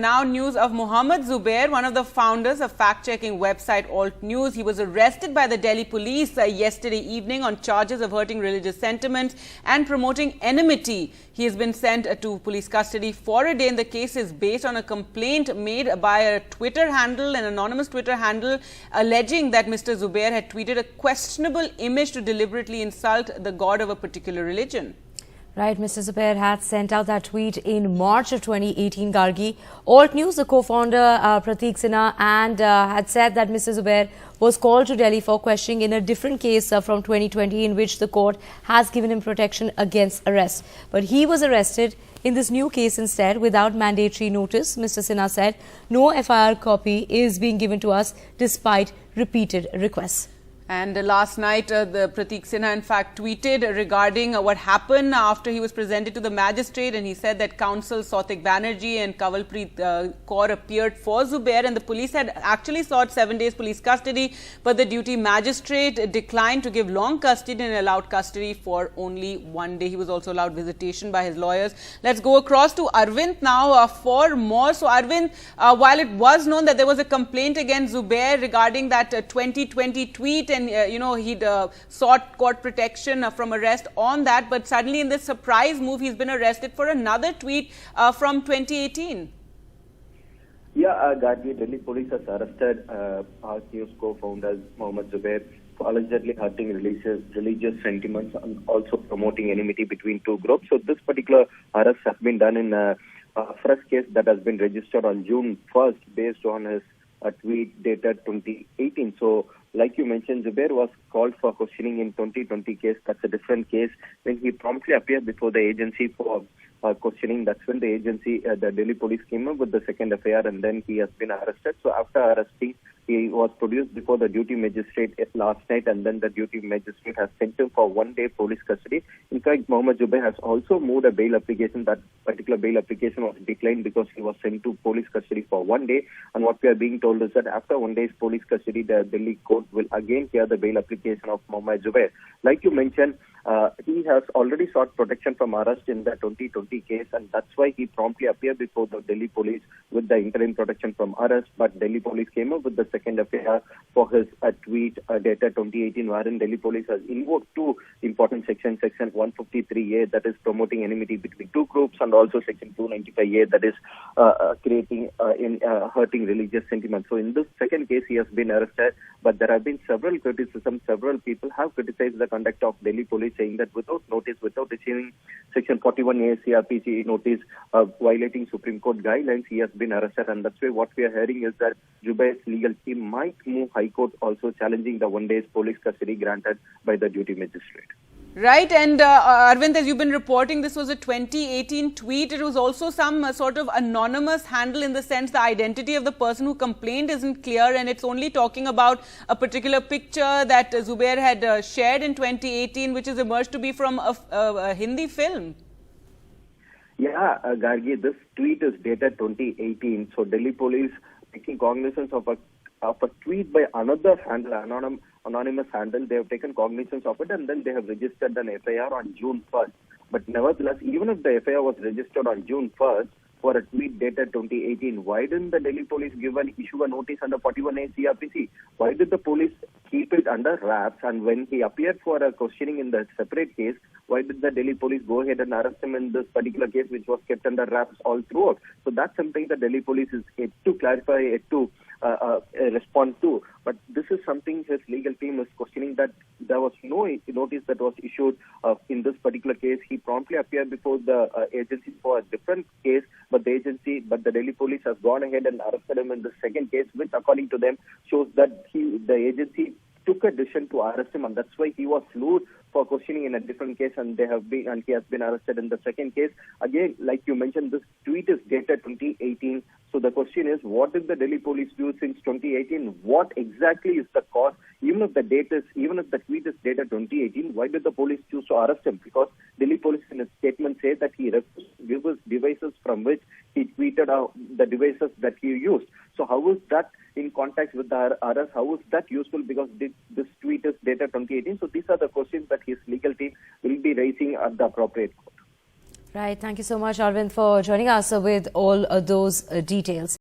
now news of Mohammed Zubair, one of the founders of fact-checking website Alt News. He was arrested by the Delhi police yesterday evening on charges of hurting religious sentiments and promoting enmity. He has been sent to police custody for a day, and the case is based on a complaint made by a Twitter handle, an anonymous Twitter handle, alleging that Mr. Zubair had tweeted a questionable image to deliberately insult the god of a particular religion. Right, Mr. Zubair had sent out that tweet in March of 2018, Gargi. Alt News, the co-founder Prateek Sinha, and had said that Mr. Zubair was called to Delhi for questioning in a different case from 2020 in which the court has given him protection against arrest. But he was arrested in this new case instead without mandatory notice. Mr. Sinha said no FIR copy is being given to us despite repeated requests. And last night, the Prateek Sinha, in fact, tweeted regarding what happened after he was presented to the magistrate, and he said that counsel Sautik Banerjee and Kanwalpreet Kaur appeared for Zubair, and the police had actually sought 7 days police custody, but the duty magistrate declined to give long custody and allowed custody for only 1 day. He was also allowed visitation by his lawyers. Let's go across to Arvind now for more. So, Arvind, while it was known that there was a complaint against Zubair regarding that 2020 tweet, and he'd sought court protection from arrest on that, but suddenly in this surprise move he's been arrested for another tweet from 2018. Yeah, Gargi, Delhi police has arrested Alt News co-founder Mohammed Zubair for allegedly hurting religious sentiments and also promoting enmity between two groups. So this particular arrest has been done in a fresh case that has been registered on June 1st based on his tweet dated 2018. So, like you mentioned, Zubair was called for questioning in 2020 case. That's a different case. When he promptly appeared before the agency for questioning, that's when the agency, the Delhi police came up with the second FIR, and then he has been arrested. So after arresting, he was produced before the duty magistrate last night, and then the duty magistrate has sent him for 1 day police custody. In fact, Mohammed Zubair has also moved a bail application. That particular bail application was declined because he was sent to police custody for 1 day. And what we are being told is that after 1 day's police custody, the Delhi court will again hear the bail application of Mohammed Zubair. Like you mentioned, he has already sought protection from arrest in the 2020 case, and that's why he promptly appeared before the Delhi police with the interim protection from arrest. But Delhi police came up with the second FIR for his tweet dated 2018, wherein Delhi police has invoked two important sections, Section 153A, that is promoting enmity between two groups, and also Section 295A, that is hurting religious sentiments. So in this second case, he has been arrested, but there have been several criticisms. Several people have criticized the conduct of Delhi police, saying that without notice, without receiving Section 41A CRPC notice, violating Supreme Court guidelines, he has been arrested. And that's why what we are hearing is that Zubair's legal team might move High Court also challenging the 1 day's police custody granted by the duty magistrate. Right, and Arvind, as you've been reporting, this was a 2018 tweet. It was also some sort of anonymous handle, in the sense the identity of the person who complained isn't clear, and it's only talking about a particular picture that Zubair had shared in 2018, which has emerged to be from a Hindi film. Yeah, Gargi, this tweet is dated 2018. So Delhi police taking cognizance of a tweet by another handle, anonymous handle. They have taken cognizance of it, and then they have registered an FIR on June 1st. But nevertheless, even if the FIR was registered on June 1st for a tweet dated 2018, why didn't the Delhi police issue a notice under 41A CRPC? Why did the police keep it under wraps? And when he appeared for a questioning in the separate case, why did the Delhi police go ahead and arrest him in this particular case, which was kept under wraps all throughout? So that's something the Delhi police is yet to clarify, yet to respond to. But this is something his legal team is questioning, that there was no notice that was issued in this particular case. He promptly appeared before the agency for a different case, but the Delhi police has gone ahead and arrested him in the second case, which according to them shows that the agency took a decision to arrest him, and that's why he was lured for questioning in a different case, and he has been arrested in the second case. Again, like you mentioned, this tweet is dated 2018. So the question is, what did the Delhi police do since 2018? What exactly is the cause? Even if the tweet is dated 2018, why did the police choose to arrest him? Because Delhi police in its statement say that he refused to give us devices from which he tweeted out the devices that he used. So how is that in context with the arrest? How is that useful? Because this tweet is dated 2018. So these are the questions that his legal team will be raising at the appropriate court. Right. Thank you so much, Arvind, for joining us with all those details.